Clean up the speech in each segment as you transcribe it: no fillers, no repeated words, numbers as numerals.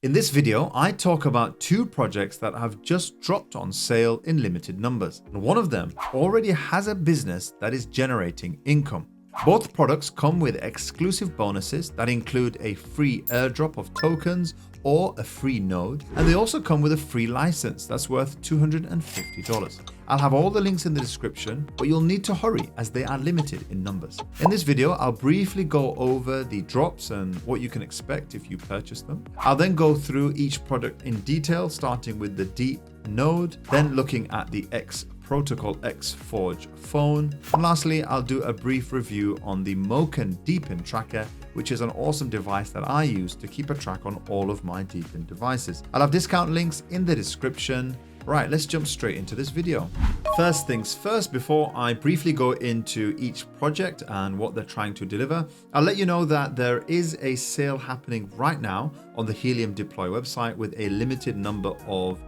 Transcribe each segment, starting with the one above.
In this video, I talk about two projects that have just dropped on sale in limited numbers, and one of them already has a business that is generating income. Both products come with exclusive bonuses that include a free airdrop of tokens or a free node, and they also come with a free license that's worth $250. I'll have all the links in the description, but you'll need to hurry as they are limited in numbers. In this video, I'll briefly go over the drops and what you can expect if you purchase them. I'll then go through each product in detail, starting with the DeEEP node, then looking at the X protocol Xforge phone, and lastly I'll do a brief review on the DePin Tracker, which is an awesome device that I use to keep a track on all of my DePin devices. I'll have discount links in the description. Right, let's jump straight into this video. First things first, before I briefly go into each project and what they're trying to deliver, I'll let you know that there is a sale happening right now on the Helium Deploy website with a limited number of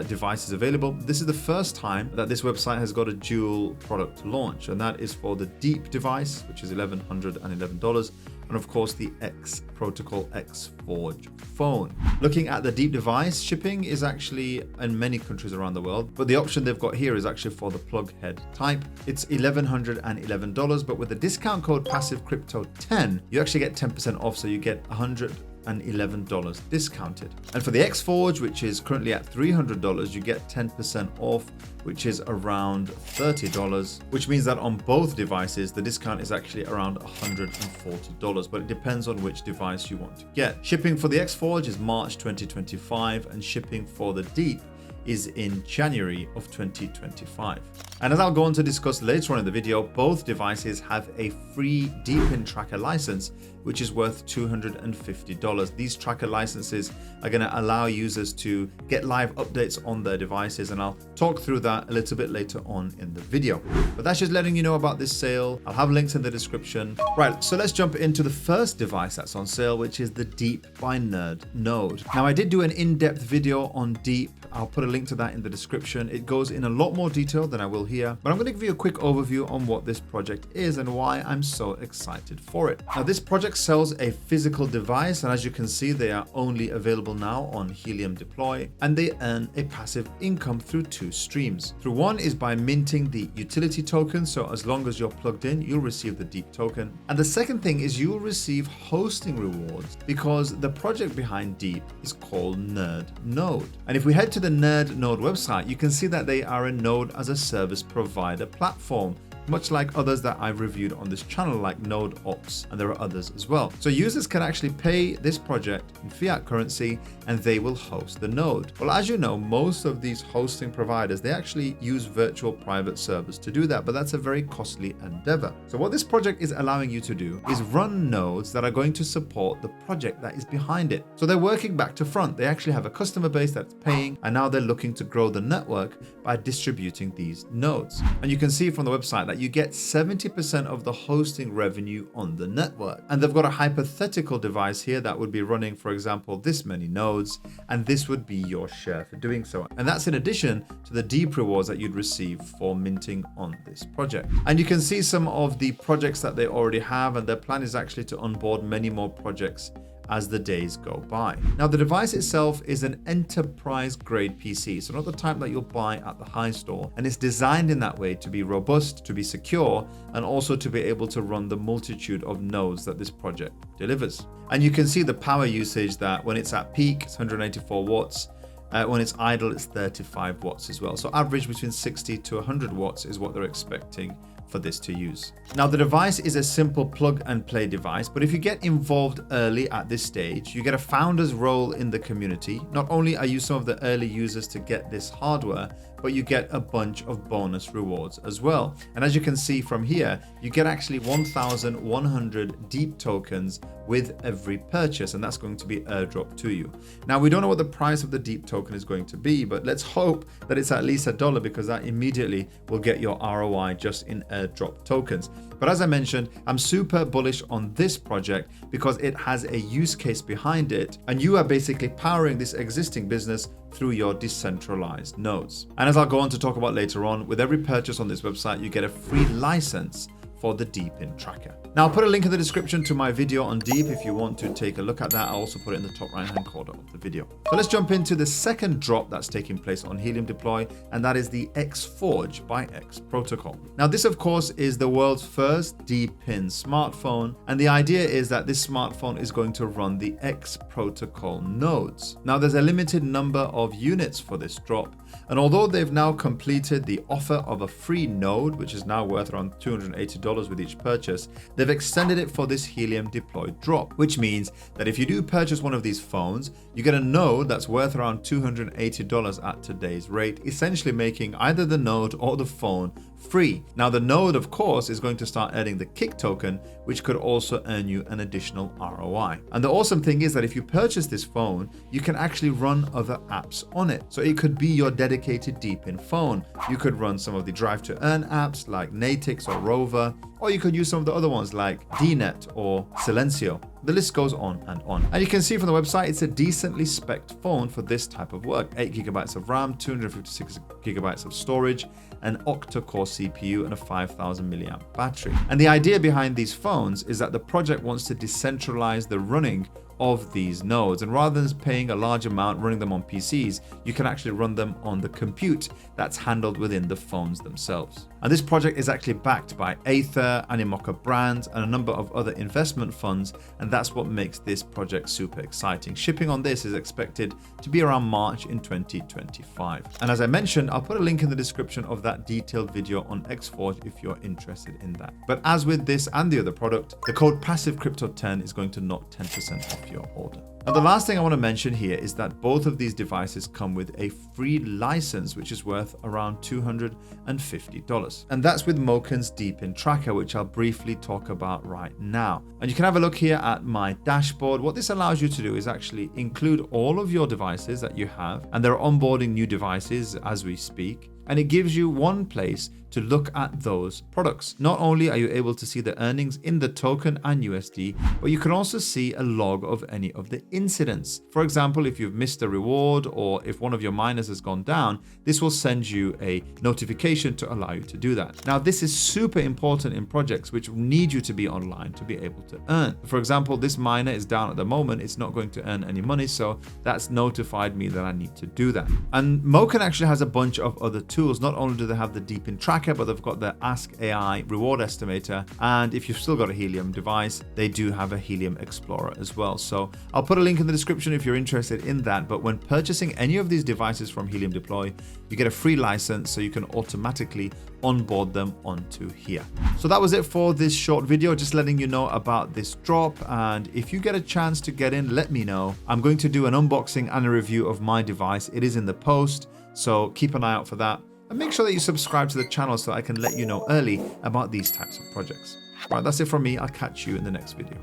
devices available. This is the first time that this website has got a dual product launch, and that is for the DeEEP device, which is $1,111, and of course the X protocol Xforge phone. Looking at the DeEEP device, shipping is actually in many countries around the world, but the option they've got here is actually for the plug head type. It's $1,111, but with the discount code PASSIVECRYPTO10, you actually get 10% off, so you get $111 discounted. And for the Xforge, which is currently at $300, you get 10% off, which is around $30, which means that on both devices the discount is actually around $140, but it depends on which device you want to get. Shipping for the Xforge is March 2025, and shipping for the DeEEP is in January of 2025. And as I'll go on to discuss later on in the video, both devices have a free DePin Tracker license, which is worth $250. These tracker licenses are going to allow users to get live updates on their devices, and I'll talk through that a little bit later on in the video. But that's just letting you know about this sale. I'll have links in the description. Right, so let's jump into the first device that's on sale, which is the DeEEP by Nerd node. Now, I did do an in-depth video on DeEEP. I'll put a link to that in the description. It goes in a lot more detail than I will here, but I'm going to give you a quick overview on what this project is and why I'm so excited for it. Now, this project sells a physical device, and as you can see, they are only available now on Helium Deploy, and they earn a passive income through two streams. Through one is by minting the utility token, so as long as you're plugged in, you'll receive the DeEEP token. And the second thing is you'll receive hosting rewards because the project behind DeEEP is called Nerd Node. And if we head to the Nerd Node website, you can see that they are a node as a service provider platform, much like others that I've reviewed on this channel, like Node Ops, and there are others as well. So users can actually pay this project in fiat currency and they will host the node. Well, as you know, most of these hosting providers, they actually use virtual private servers to do that, but that's a very costly endeavor. So what this project is allowing you to do is run nodes that are going to support the project that is behind it. So they're working back to front. They actually have a customer base that's paying, and now they're looking to grow the network by distributing these nodes. And you can see from the website that you get 70% of the hosting revenue on the network. And they've got a hypothetical device here that would be running, for example, this many nodes, and this would be your share for doing so. And that's in addition to the DeEEP rewards that you'd receive for minting on this project. And you can see some of the projects that they already have, and their plan is actually to onboard many more projects as the days go by. Now, the device itself is an enterprise grade PC, so not the type that you'll buy at the high store, and it's designed in that way to be robust, to be secure, and also to be able to run the multitude of nodes that this project delivers. And you can see the power usage, that when it's at peak, it's 184 watts. When it's idle, it's 35 watts as well. So average between 60 to 100 watts is what they're expecting for this to use. Now, the device is a simple plug and play device, but if you get involved early at this stage, you get a founder's role in the community. Not only are you some of the early users to get this hardware, but you get a bunch of bonus rewards as well. And as you can see from here, you get actually 1,100 DeEEP tokens with every purchase, and that's going to be airdropped to you. Now, we don't know what the price of the DeEEP token is going to be, but let's hope that it's at least $1, because that immediately will get your ROI just in airdrop tokens. But as I mentioned, I'm super bullish on this project because it has a use case behind it, and you are basically powering this existing business through your decentralized nodes. And as I'll go on to talk about later on, with every purchase on this website, you get a free license for the DePin Tracker. Now, I'll put a link in the description to my video on DeEEP if you want to take a look at that. I'll also put it in the top right hand corner of the video. So let's jump into the second drop that's taking place on Helium Deploy, and that is the Xforge by X protocol. Now, this of course is the world's first DePin smartphone, and the idea is that this smartphone is going to run the X protocol nodes. Now, there's a limited number of units for this drop, and although they've now completed the offer of a free node, which is now worth around $280 with each purchase, they've extended it for this Helium Deploy drop, which means that if you do purchase one of these phones, you get a node that's worth around $280 at today's rate, essentially making either the node or the phone free. Now, the node, of course, is going to start earning the kick token, which could also earn you an additional ROI. And the awesome thing is that if you purchase this phone, you can actually run other apps on it. So it could be your dedicated DePin phone. You could run some of the Drive to Earn apps like Natix or Rover, or you could use some of the other ones like DNet or Silencio. The list goes on and on. And you can see from the website, it's a decently spec'd phone for this type of work. 8 GB of RAM, 256 GB of storage, an octa-core CPU, and a 5,000 milliamp battery. And the idea behind these phones is that the project wants to decentralize the running of these nodes, and rather than paying a large amount running them on PCs, you can actually run them on the compute that's handled within the phones themselves. And this project is actually backed by Aether, Animoca Brands, and a number of other investment funds, and that's what makes this project super exciting. Shipping on this is expected to be around March in 2025. And as I mentioned, I'll put a link in the description of that detailed video on Xforge if you're interested in that. But as with this and the other product, the code PASSIVECRYPTO10 is going to knock 10% off your order. Now, the last thing I want to mention here is that both of these devices come with a free license, which is worth around $250. And that's with Moken's DePin Tracker, which I'll briefly talk about right now. And you can have a look here at my dashboard. What this allows you to do is actually include all of your devices that you have, and they're onboarding new devices as we speak. And it gives you one place to look at those products. Not only are you able to see the earnings in the token and USD, but you can also see a log of any of the incidents. For example, if you've missed a reward or if one of your miners has gone down, this will send you a notification to allow you to do that. Now, this is super important in projects which need you to be online to be able to earn. For example, this miner is down at the moment. It's not going to earn any money, so that's notified me that I need to do that. And Moken actually has a bunch of other tools. Not only do they have the DePin Tracker, but they've got the Ask AI reward estimator. And if you've still got a Helium device, they do have a Helium Explorer as well. So I'll put a link in the description if you're interested in that. But when purchasing any of these devices from Helium Deploy, you get a free license so you can automatically onboard them onto here. So that was it for this short video, just letting you know about this drop. And if you get a chance to get in, let me know. I'm going to do an unboxing and a review of my device. It is in the post, so keep an eye out for that. And make sure that you subscribe to the channel so I can let you know early about these types of projects. All right, that's it from me. I'll catch you in the next video.